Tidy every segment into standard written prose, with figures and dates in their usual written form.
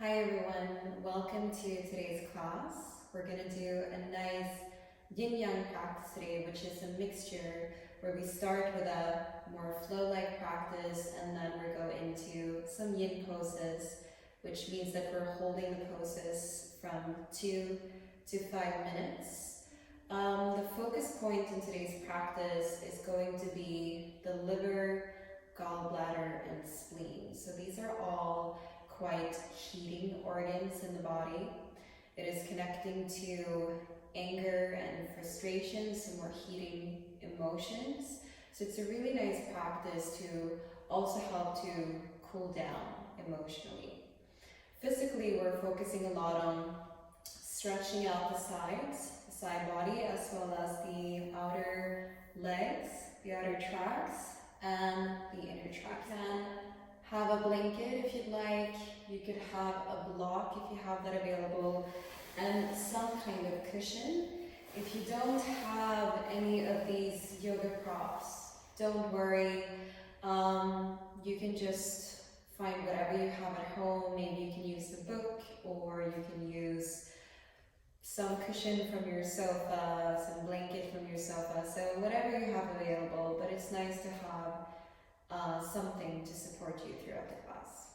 Hi everyone, welcome to today's class. We're going to do a nice Yin Yang practice today, which is a mixture where we start with a more flow-like practice and then we go into some Yin poses, which means that we're holding the poses from 2 to 5 minutes. The focus point in today's practice is going to be the liver, gallbladder, and spleen. So these are all quite heating organs in the body. It is connecting to anger and frustration, some more heating emotions. So it's a really nice practice to also help to cool down emotionally. Physically, we're focusing a lot on stretching out the sides, the side body, as well as the outer legs, the outer tracts, and the inner tracts. You can have a blanket if you'd like. You could have a block if you have that available, and some kind of cushion. If you don't have any of these yoga props, don't worry. You can just find whatever you have at home. Maybe you can use a book, or you can use some cushion from your sofa, some blanket from your sofa, so whatever you have available, but it's nice to have something to support you throughout the class.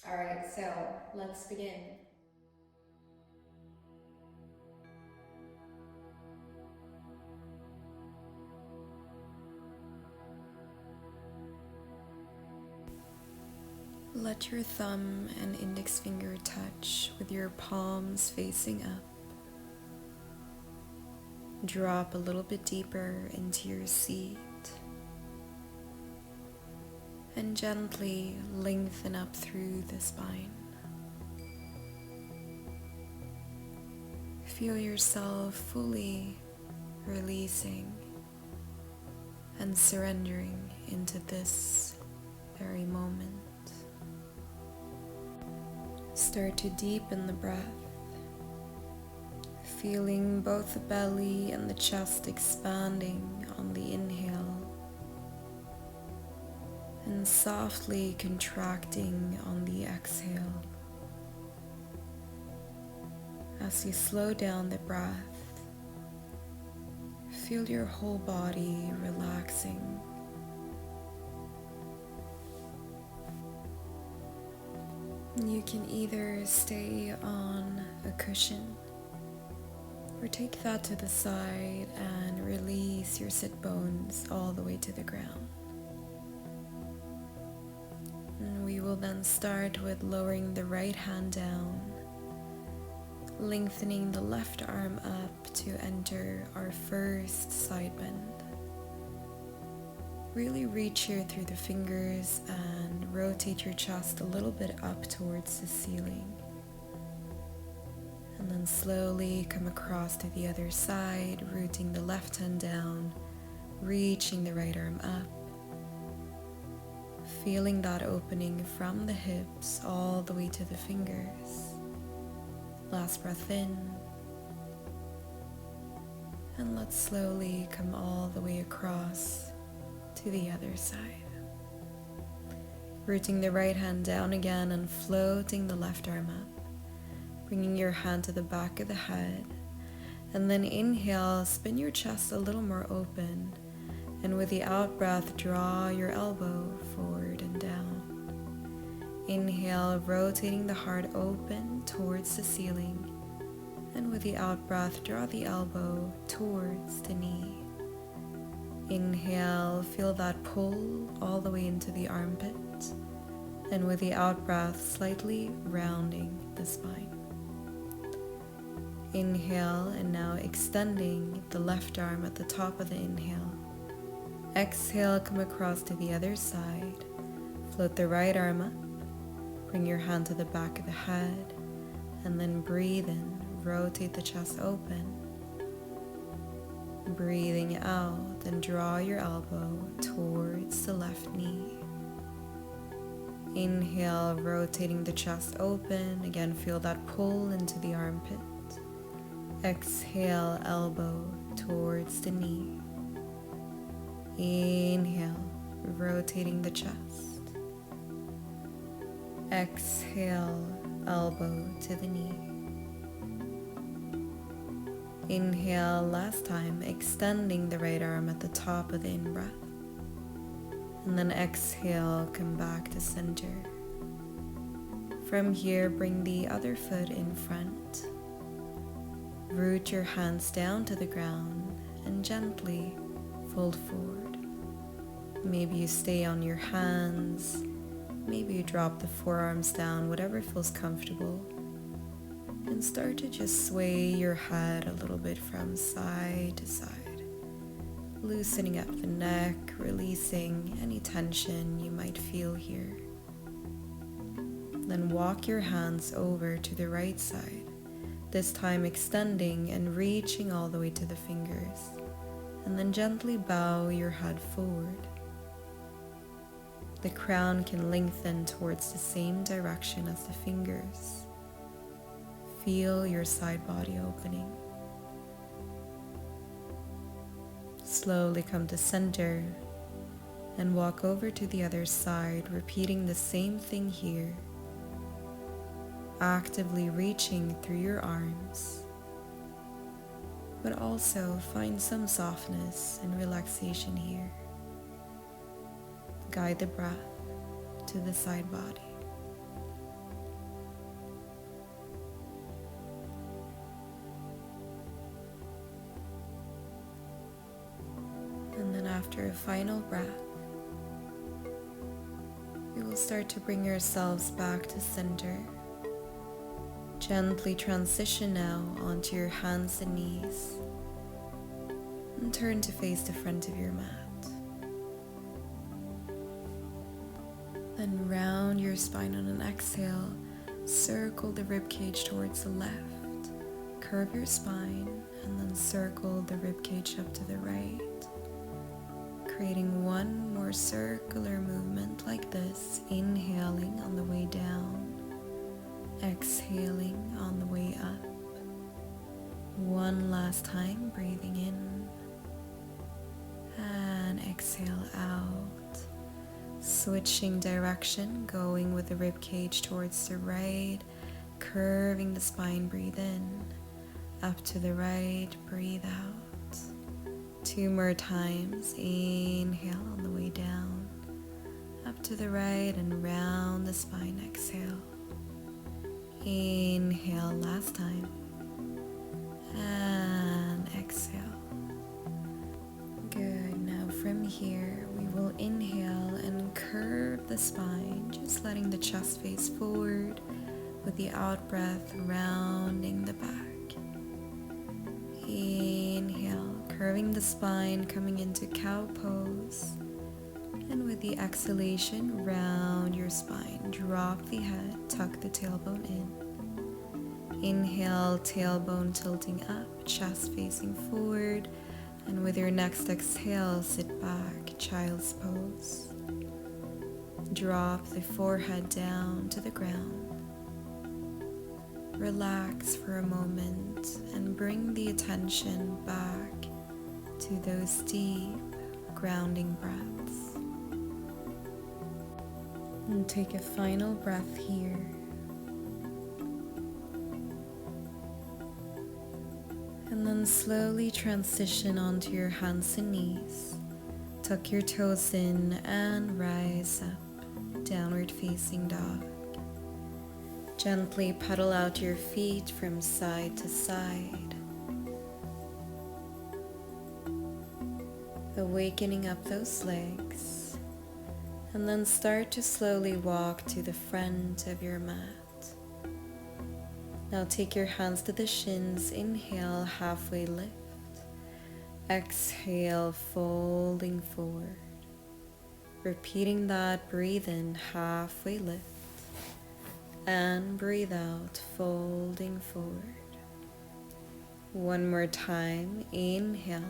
Alright, so let's begin. Let your thumb and index finger touch with your palms facing up. Drop a little bit deeper into your seat and gently lengthen up through the spine. Feel yourself fully releasing and surrendering into this very moment. Start to deepen the breath, feeling both the belly and the chest expanding on the inhale and softly contracting on the exhale. As you slow down the breath, feel your whole body relaxing. You can either stay on a cushion or take that to the side and release your sit bones all the way to the ground. And we will then start with lowering the right hand down, lengthening the left arm up to enter our first side bend. Really reach here through the fingers and rotate your chest a little bit up towards the ceiling. And then slowly come across to the other side, rooting the left hand down, reaching the right arm up. Feeling that opening from the hips all the way to the fingers. Last breath in. And let's slowly come all the way across to the other side. Rooting the right hand down again and floating the left arm up. Bringing your hand to the back of the head. And then inhale, spin your chest a little more open. And with the out breath, draw your elbow forward and down. Inhale, rotating the heart open towards the ceiling. And with the out breath, draw the elbow towards the knee. Inhale, feel that pull all the way into the armpit. And with the out breath, slightly rounding the spine. Inhale, and now extending the left arm at the top of the inhale. Exhale, come across to the other side. Float the right arm up. Bring your hand to the back of the head. And then breathe in. Rotate the chest open. Breathing out, and draw your elbow towards the left knee. Inhale, rotating the chest open. Again, feel that pull into the armpit. Exhale, elbow towards the knee. Inhale, rotating the chest. Exhale, elbow to the knee. Inhale last time, extending the right arm at the top of the in-breath. And then exhale, come back to center. From here, bring the other foot in front. Root your hands down to the ground and gently fold forward. Maybe you stay on your hands. Maybe you drop the forearms down, whatever feels comfortable. And start to just sway your head a little bit from side to side, loosening up the neck, releasing any tension you might feel here. Then walk your hands over to the right side, this time extending and reaching all the way to the fingers, and then gently bow your head forward. The crown can lengthen towards the same direction as the fingers. Feel your side body opening. Slowly come to center and walk over to the other side, repeating the same thing here. Actively reaching through your arms, but also find some softness and relaxation here. Guide the breath to the side body. And then after a final breath, we will start to bring ourselves back to center. Gently transition now onto your hands and knees and turn to face the front of your mat. Then round your spine on an exhale, circle the ribcage towards the left, curve your spine, and then circle the ribcage up to the right, creating one more circular movement like this, inhaling on the way down, exhaling on the way up. One last time, breathing in and exhale out. Switching direction, going with the rib cage towards the right, curving the spine, breathe in, up to the right, breathe out. 2 more times, inhale on the way down, up to the right and round the spine, exhale. Inhale last time and exhale. Good. Now from here we will inhale and curve the spine, just letting the chest face forward with the out breath, rounding the back. Inhale, curving the spine, coming into cow pose. And with the exhalation, round your spine, drop the head, tuck the tailbone in. Inhale, tailbone tilting up, chest facing forward. And with your next exhale, sit back, child's pose. Drop the forehead down to the ground. Relax for a moment and bring the attention back to those deep, grounding breaths. And take a final breath here. And then slowly transition onto your hands and knees. Tuck your toes in and rise up, downward facing dog. Gently pedal out your feet from side to side. Awakening up those legs. And then start to slowly walk to the front of your mat. Now take your hands to the shins. Inhale, halfway lift. Exhale, folding forward. Repeating that, breathe in, halfway lift. And breathe out, folding forward. One more time, inhale.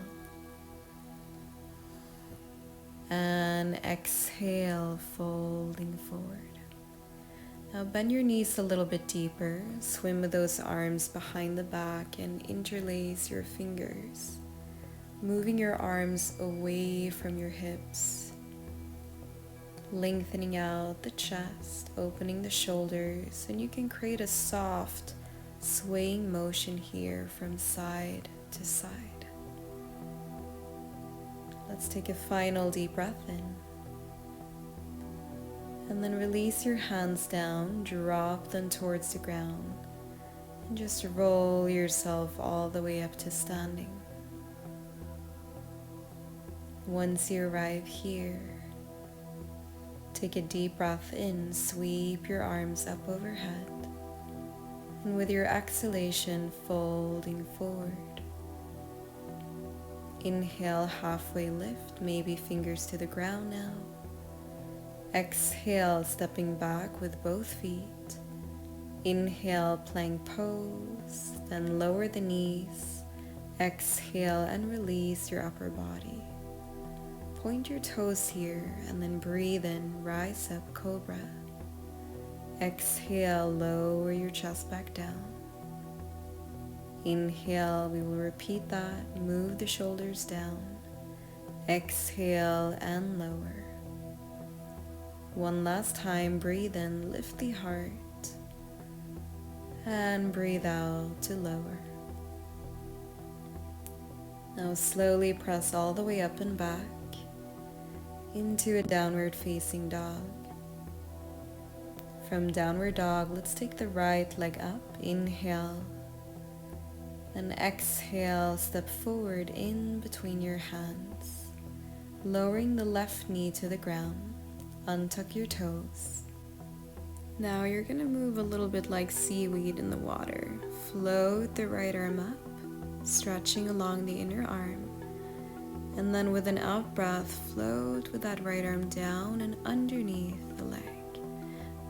And exhale, folding forward. Now bend your knees a little bit deeper. Swim with those arms behind the back and interlace your fingers, moving your arms away from your hips. lengthening out the chest, opening the shoulders, and you can create a soft swaying motion here from side to side. Let's take a final deep breath in. And then release your hands down, drop them towards the ground, and just roll yourself all the way up to standing. Once you arrive here, take a deep breath in, sweep your arms up overhead, and with your exhalation, folding forward. Inhale, halfway lift, maybe fingers to the ground now. Exhale, stepping back with both feet. Inhale, plank pose, then lower the knees. Exhale and release your upper body. Point your toes here and then breathe in, rise up, cobra. Exhale, lower your chest back down. Inhale, we will repeat that, move the shoulders down. Exhale and lower. One last time, breathe in, lift the heart, and breathe out to lower. Now slowly press all the way up and back into a downward facing dog. From downward dog, let's take the right leg up, inhale, then exhale, step forward in between your hands, lowering the left knee to the ground. Untuck your toes. Now you're going to move a little bit like seaweed in the water. Float the right arm up, stretching along the inner arm. And then with an out breath, float with that right arm down and underneath the leg.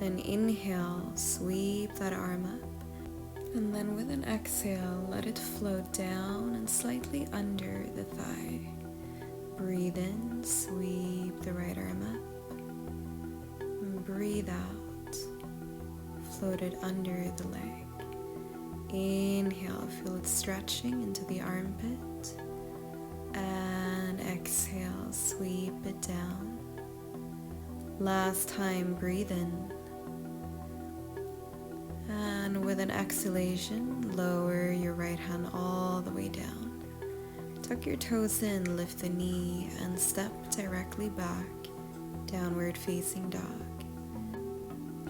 Then inhale, sweep that arm up. And then with an exhale, let it float down and slightly under the thigh. Breathe in, sweep the right arm up. Breathe out, float it under the leg. Inhale, feel it stretching into the armpit. And exhale, sweep it down. Last time, breathe in. And with an exhalation, lower your right hand all the way down. Tuck your toes in, lift the knee, and step directly back, downward facing dog.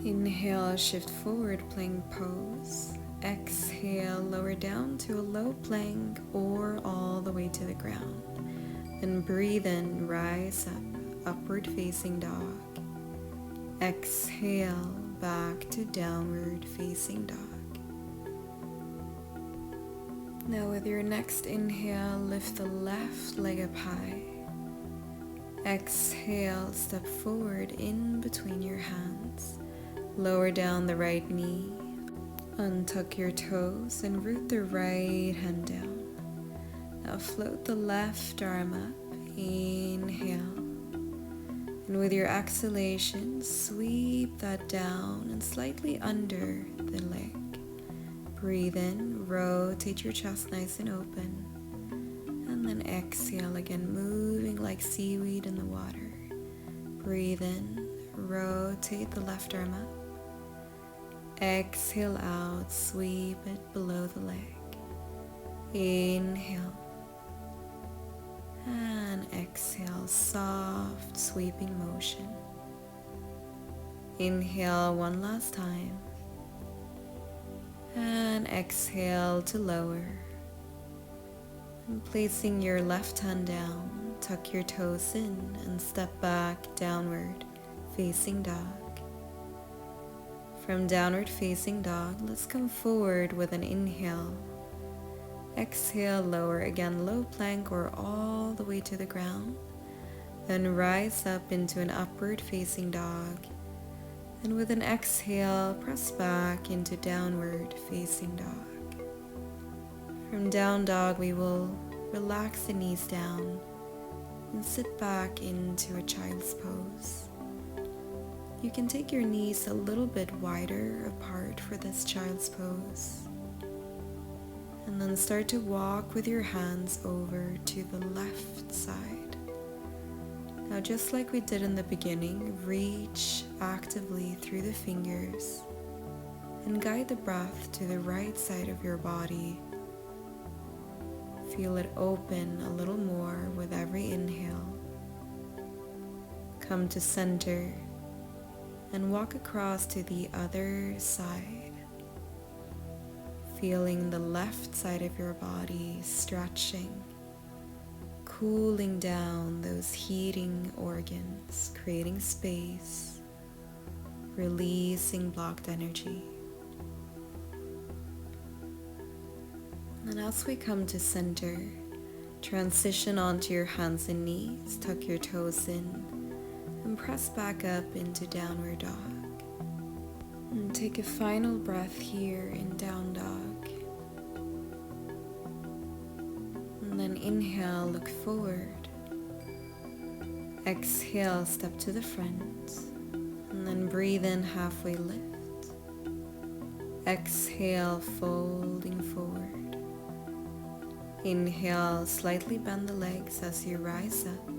Inhale, shift forward, plank pose. Exhale, lower down to a low plank or all the way to the ground. Then breathe in, rise up, upward facing dog. Exhale, back to downward facing dog. Now with your next inhale, lift the left leg up high. Exhale, step forward in between your hands. Lower down the right knee, untuck your toes and root the right hand down. Now float the left arm up, inhale. And with your exhalation, sweep that down and slightly under the leg. Breathe in, rotate your chest nice and open. And then exhale again, moving like seaweed in the water. Breathe in, rotate the left arm up. Exhale out, sweep it below the leg. Inhale. And exhale, soft sweeping motion. Inhale one last time. And exhale to lower. And placing your left hand down, tuck your toes in and step back downward, facing dog. From downward facing dog, let's come forward with an inhale. Exhale, lower again, low plank or all the way to the ground. Then rise up into an upward facing dog. And with an exhale, press back into downward facing dog. From down dog, we will relax the knees down and sit back into a child's pose. You can take your knees a little bit wider apart for this child's pose. And then start to walk with your hands over to the left side. Now, just like we did in the beginning, reach actively through the fingers and guide the breath to the right side of your body. Feel it open a little more with every inhale. Come to center and walk across to the other side, feeling the left side of your body stretching, cooling down those heating organs, creating space, releasing blocked energy. And as we come to center, transition onto your hands and knees, tuck your toes in, and press back up into downward dog. And take a final breath here in down dog. And then inhale, look forward. Exhale, step to the front. And then breathe in, halfway lift. Exhale, folding forward. Inhale, slightly bend the legs as you rise up.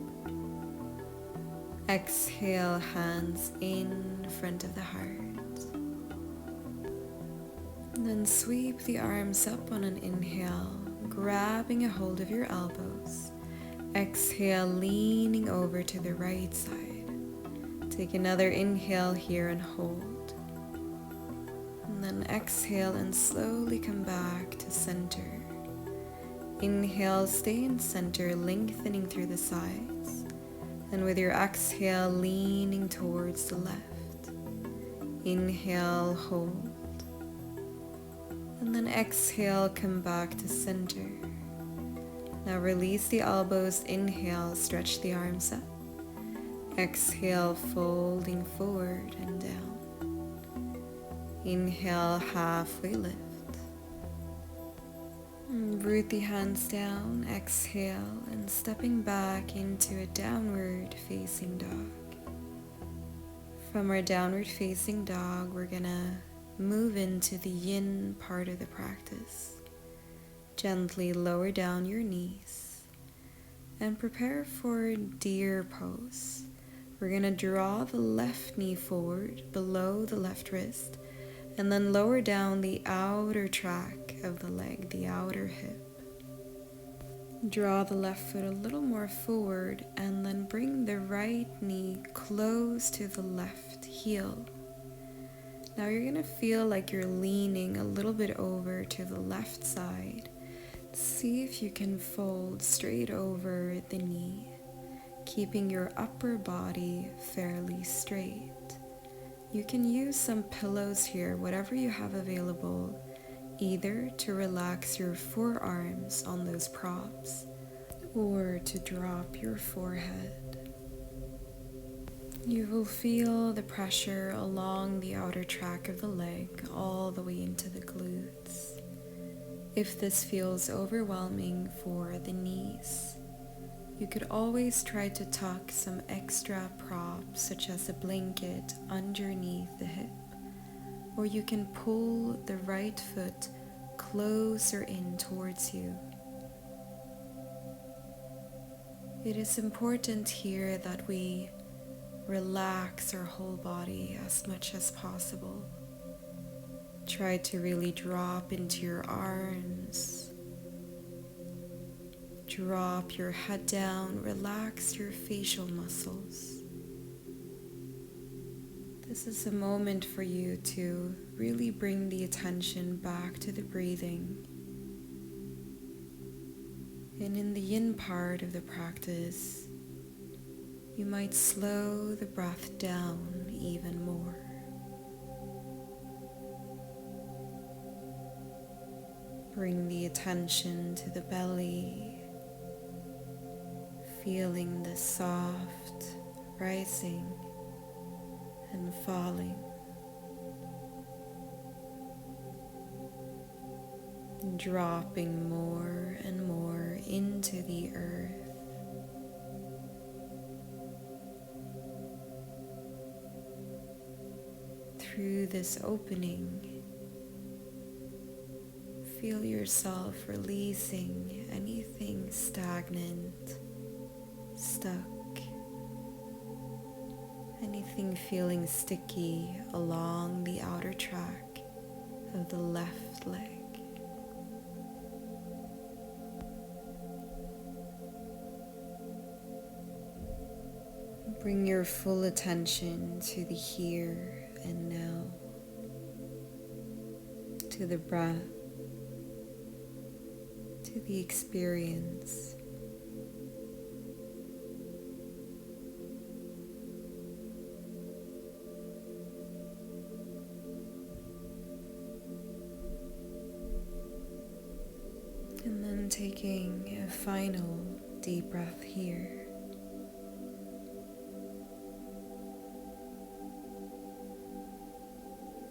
Exhale, hands in front of the heart. And then sweep the arms up on an inhale, grabbing a hold of your elbows. Exhale, leaning over to the right side. Take another inhale here and hold. And then exhale and slowly come back to center. Inhale, stay in center, lengthening through the sides. And with your exhale, leaning towards the left. Inhale, hold. And then exhale, come back to center. Now release the elbows, inhale, stretch the arms up. Exhale, folding forward and down. Inhale, halfway lift. And root the hands down, exhale, and stepping back into a downward facing dog. From our downward facing dog, we're gonna move into the yin part of the practice. Gently lower down your knees and prepare for deer pose. We're gonna draw the left knee forward below the left wrist and then lower down the outer track of the leg, the outer hip. Draw the left foot a little more forward and then bring the right knee close to the left heel. Now you're going to feel like you're leaning a little bit over to the left side. See if you can fold straight over the knee, keeping your upper body fairly straight. You can use some pillows here, whatever you have available, either to relax your forearms on those props or to drop your forehead. You will feel the pressure along the outer track of the leg all the way into the glutes. If this feels overwhelming for the knees, you could always try to tuck some extra props such as a blanket underneath the hip, or you can pull the right foot closer in towards you. It is important here that we relax our whole body as much as possible. Try to really drop into your arms. Drop your head down, relax your facial muscles. This is a moment for you to really bring the attention back to the breathing. And in the yin part of the practice, you might slow the breath down even more. Bring the attention to the belly, feeling the soft rising and falling. And dropping more and more into the earth. Through this opening, feel yourself releasing anything stagnant, stuck, Anything feeling sticky along the outer track of the left leg. Bring your full attention to the here and now, to the breath, to the experience. And then taking a final deep breath here.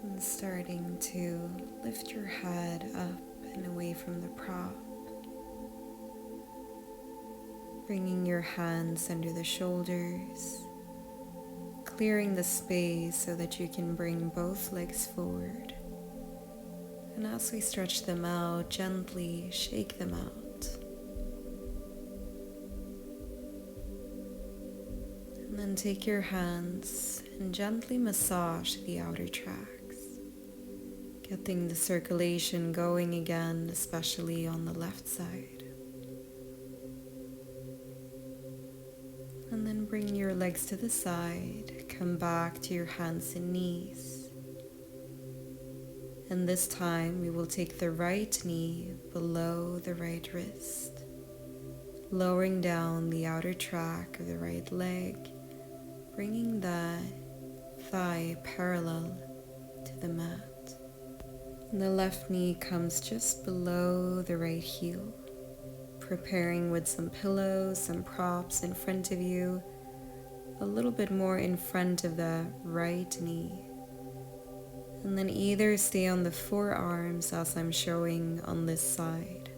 And starting to lift your head up and away from the prop. Bringing your hands under the shoulders. Clearing the space so that you can bring both legs forward. And as we stretch them out, gently shake them out. And then take your hands and gently massage the outer tracks. Getting the circulation going again, especially on the left side. And then bring your legs to the side. Come back to your hands and knees. And this time we will take the right knee below the right wrist, lowering down the outer track of the right leg, bringing that thigh parallel to the mat. And the left knee comes just below the right heel, preparing with some pillows, some props in front of you, a little bit more in front of the right knee. And then either stay on the forearms as I'm showing on this side,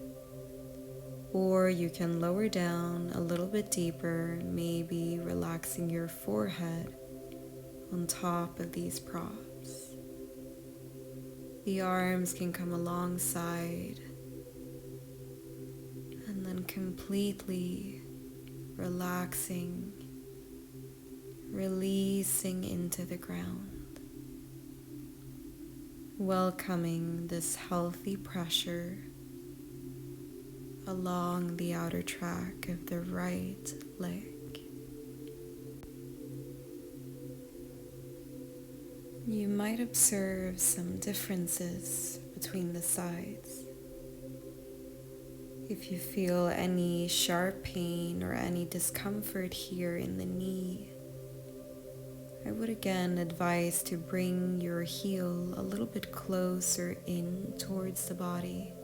or you can lower down a little bit deeper, maybe relaxing your forehead on top of these props. The arms can come alongside and then completely relaxing, releasing into the ground, welcoming this healthy pressure along the outer track of the right leg. You might observe some differences between the sides. If you feel any sharp pain or any discomfort here in the knee, I would again advise to bring your heel a little bit closer in towards the body,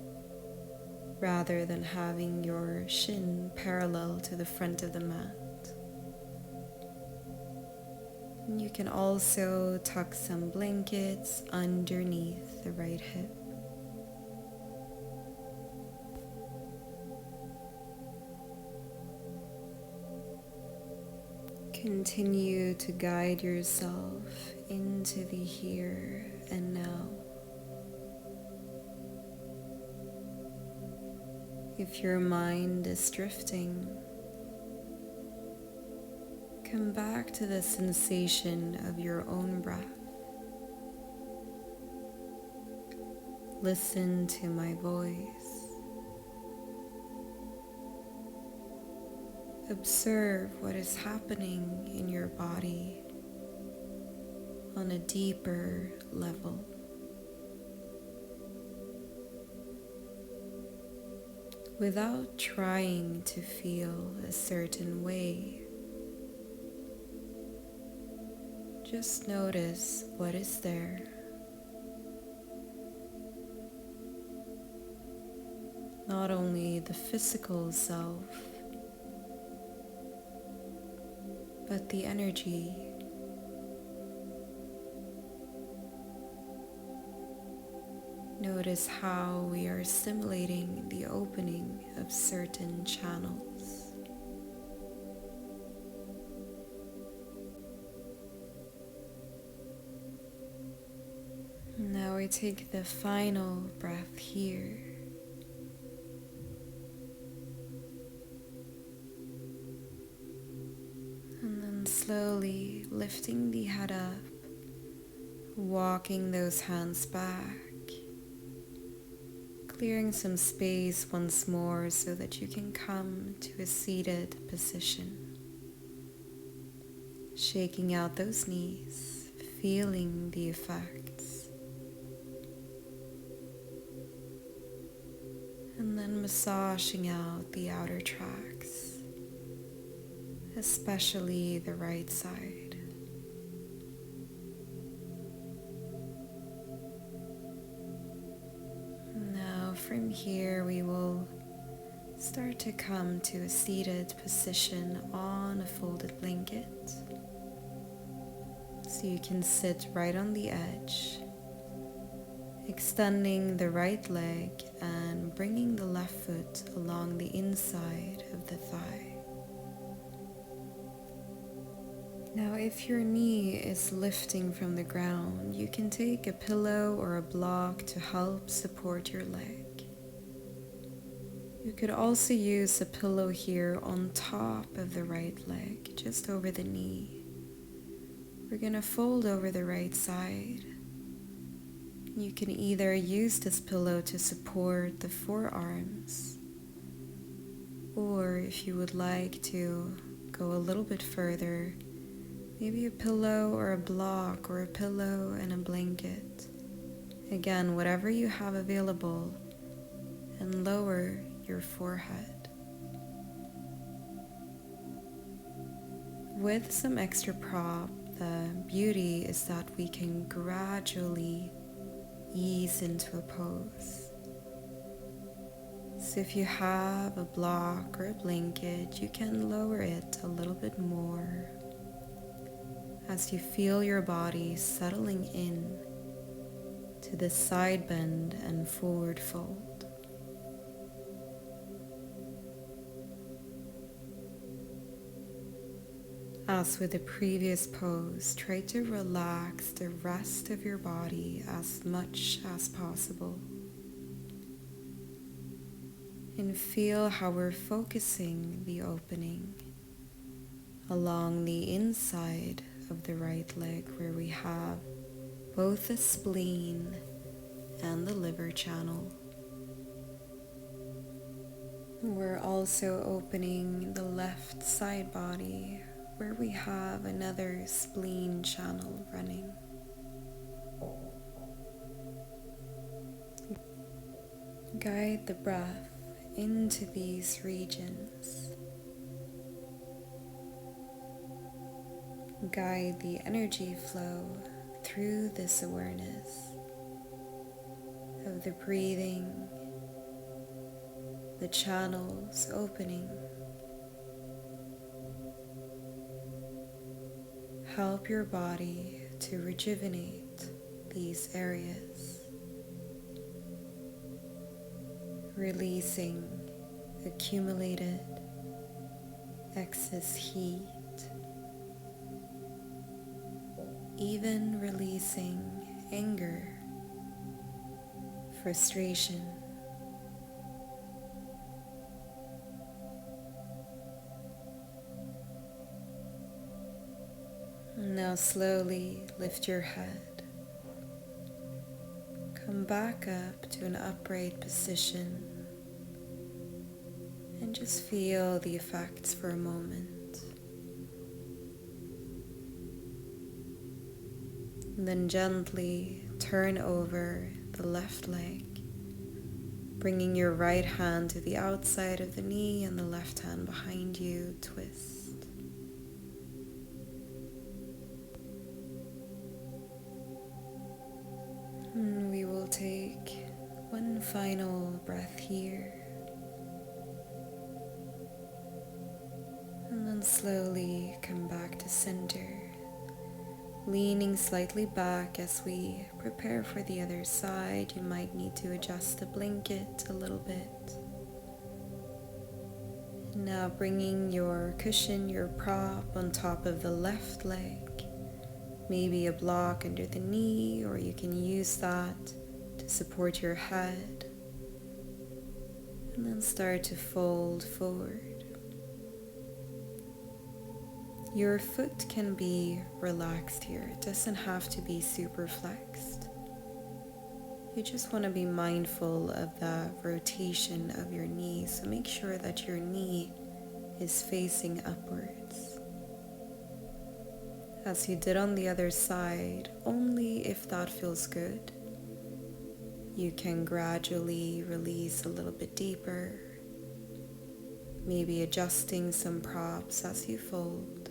rather than having your shin parallel to the front of the mat. And you can also tuck some blankets underneath the right hip. Continue to guide yourself into the here and now. If your mind is drifting, come back to the sensation of your own breath. Listen to my voice. Observe what is happening in your body on a deeper level. Without trying to feel a certain way, just notice what is there. Not only the physical self, but the energy. Notice how we are stimulating the opening of certain channels. Now we take the final breath here. And then slowly lifting the head up, walking those hands back, clearing some space once more so that you can come to a seated position. Shaking out those knees, feeling the effects. And then massaging out the outer tracts, especially the right side. Now from here we will start to come to a seated position on a folded blanket. So you can sit right on the edge, extending the right leg and bringing the left foot along the inside of the thigh. Now if your knee is lifting from the ground, you can take a pillow or a block to help support your leg. You could also use a pillow here on top of the right leg, just over the knee. We're going to fold over the right side. You can either use this pillow to support the forearms, or if you would like to go a little bit further, maybe a pillow or a block or a pillow and a blanket. Again, whatever you have available, and lower your forehead. With some extra prop, the beauty is that we can gradually ease into a pose. So if you have a block or a blanket, you can lower it a little bit more as you feel your body settling in to the side bend and forward fold. As with the previous pose, try to relax the rest of your body as much as possible. And feel how we're focusing the opening along the inside of the right leg, where we have both the spleen and the liver channel. We're also opening the left side body, where we have another spleen channel running. Guide the breath into these regions. Guide the energy flow through this awareness of the breathing, the channels opening. Help your body to rejuvenate these areas, releasing accumulated excess heat, even releasing anger, frustration. Now slowly lift your head. Come back up to an upright position and just feel the effects for a moment. And then gently turn over the left leg, bringing your right hand to the outside of the knee and the left hand behind you, twist. And we will take one final breath here. And then slowly come back to center, leaning slightly back as we prepare for the other side. You might need to adjust the blanket a little bit. Now bringing your cushion, your prop on top of the left leg. Maybe a block under the knee, or you can use that to support your head. And then start to fold forward. Your foot can be relaxed here. It doesn't have to be super flexed. You just want to be mindful of the rotation of your knee. So make sure that your knee is facing upwards. As you did on the other side, only if that feels good. You can gradually release a little bit deeper, maybe adjusting some props as you fold.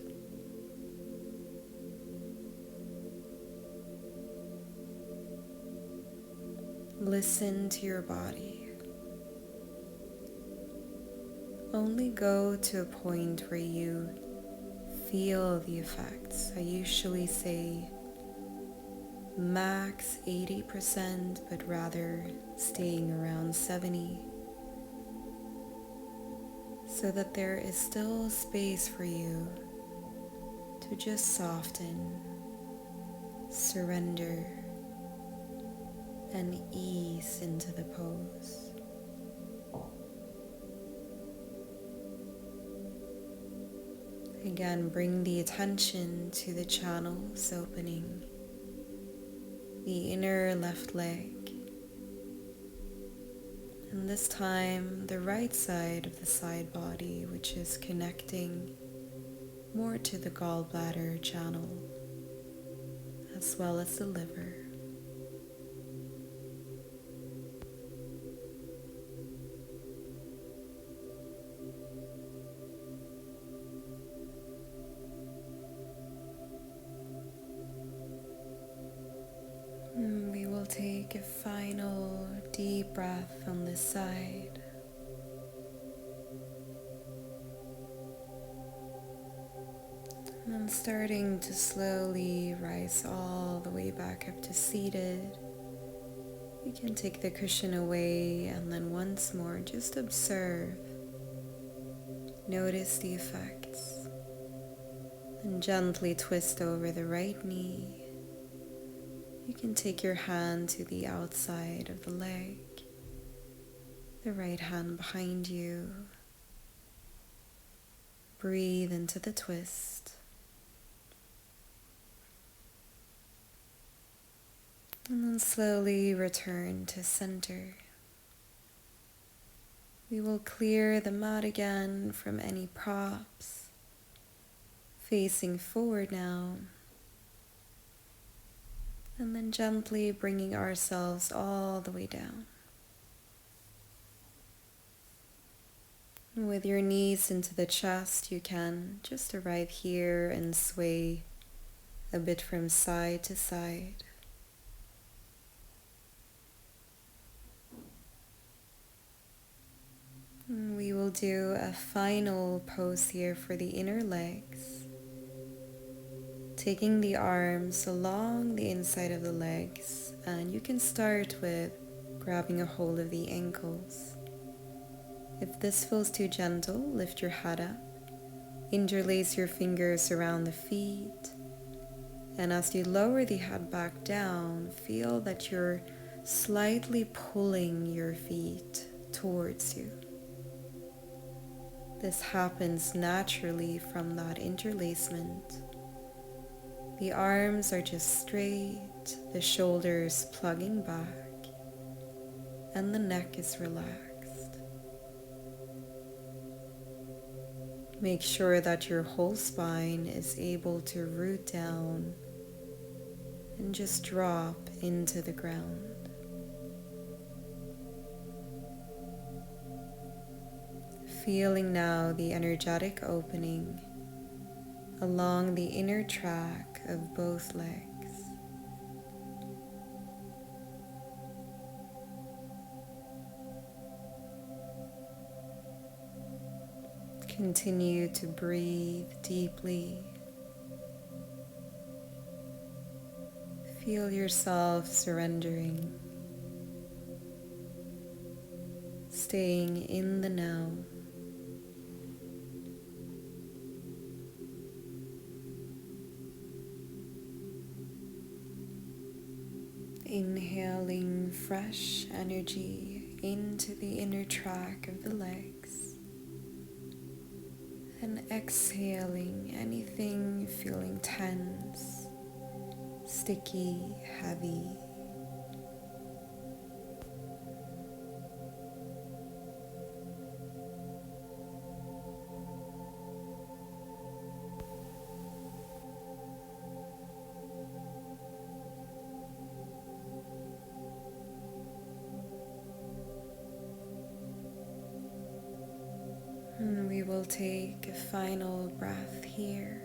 Listen to your body. Only go to a point where you feel the effects. I usually say max 80%, but rather staying around 70%, so that there is still space for you to just soften, surrender, and ease into the pose. Again, bring the attention to the channels opening, the inner left leg, and this time the right side of the side body, which is connecting more to the gallbladder channel as well as the liver. We will take a final deep breath on this side. And then starting to slowly rise all the way back up to seated. You can take the cushion away and then once more just observe. Notice the effects. And gently twist over the right knee. You can take your hand to the outside of the leg, the right hand behind you. Breathe into the twist. And then slowly return to center. We will clear the mat again from any props. Facing forward now. And then gently bringing ourselves all the way down. With your knees into the chest, you can just arrive here and sway a bit from side to side. And we will do a final pose here for the inner legs. Taking the arms along the inside of the legs, and you can start with grabbing a hold of the ankles. If this feels too gentle, lift your head up, interlace your fingers around the feet, and as you lower the head back down, feel that you're slightly pulling your feet towards you. This happens naturally from that interlacement. The arms are just straight, the shoulders plugging back, and the neck is relaxed. Make sure that your whole spine is able to root down and just drop into the ground. Feeling now the energetic opening along the inner track of both legs. Continue to breathe deeply. Feel yourself surrendering, staying in the now. Inhaling fresh energy into the inner track of the legs, And exhaling anything feeling tense, sticky, heavy. And we will take a final breath here.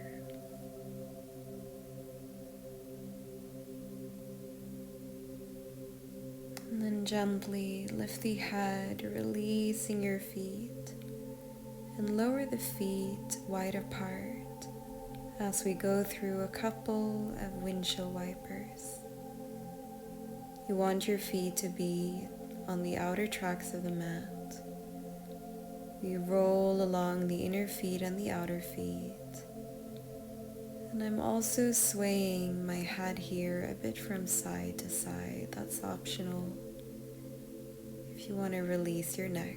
And then gently lift the head, releasing your feet, and lower the feet wide apart as we go through a couple of windshield wipers. You want your feet to be on the outer tracks of the mat. We roll along the inner feet and the outer feet. And I'm also swaying my head here a bit from side to side. That's optional if you want to release your neck.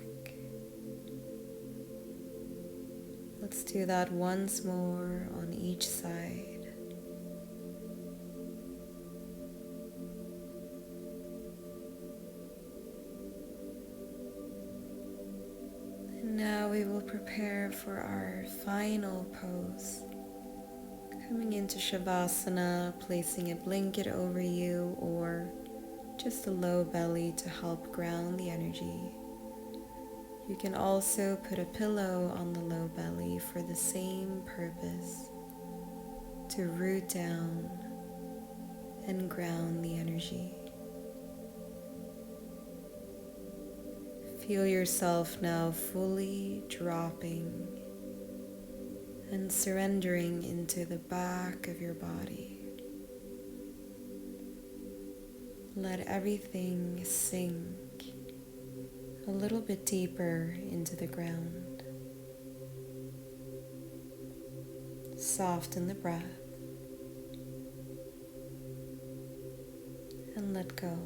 Let's do that once more on each side. And now we will prepare for our final pose. Coming into Savasana, placing a blanket over you or just a low belly to help ground the energy. You can also put a pillow on the low belly for the same purpose, to root down and ground the energy. Feel yourself now fully dropping and surrendering into the back of your body. Let everything sink a little bit deeper into the ground. Soften the breath and let go.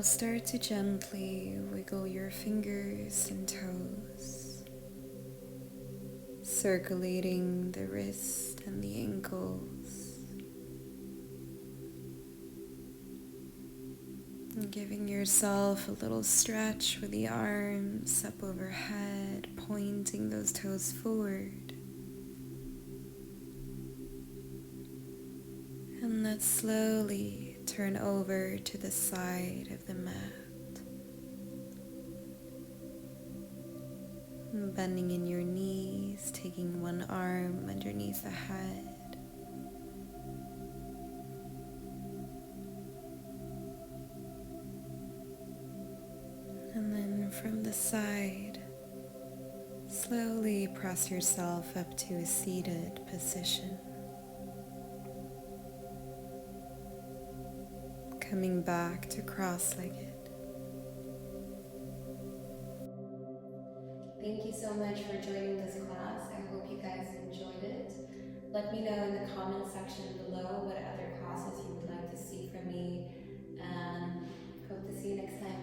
start to gently wiggle your fingers and toes, circulating the wrist and the ankles, and giving yourself a little stretch with the arms up overhead, pointing those toes forward. And let's slowly turn over to the side of the mat, bending in your knees, taking one arm underneath the head, and then from the side, slowly press yourself up to a seated position. Coming back to cross-legged. Thank you so much for joining this class. I hope you guys enjoyed it. Let me know in the comment section below what other classes you would like to see from me, and hope to see you next time.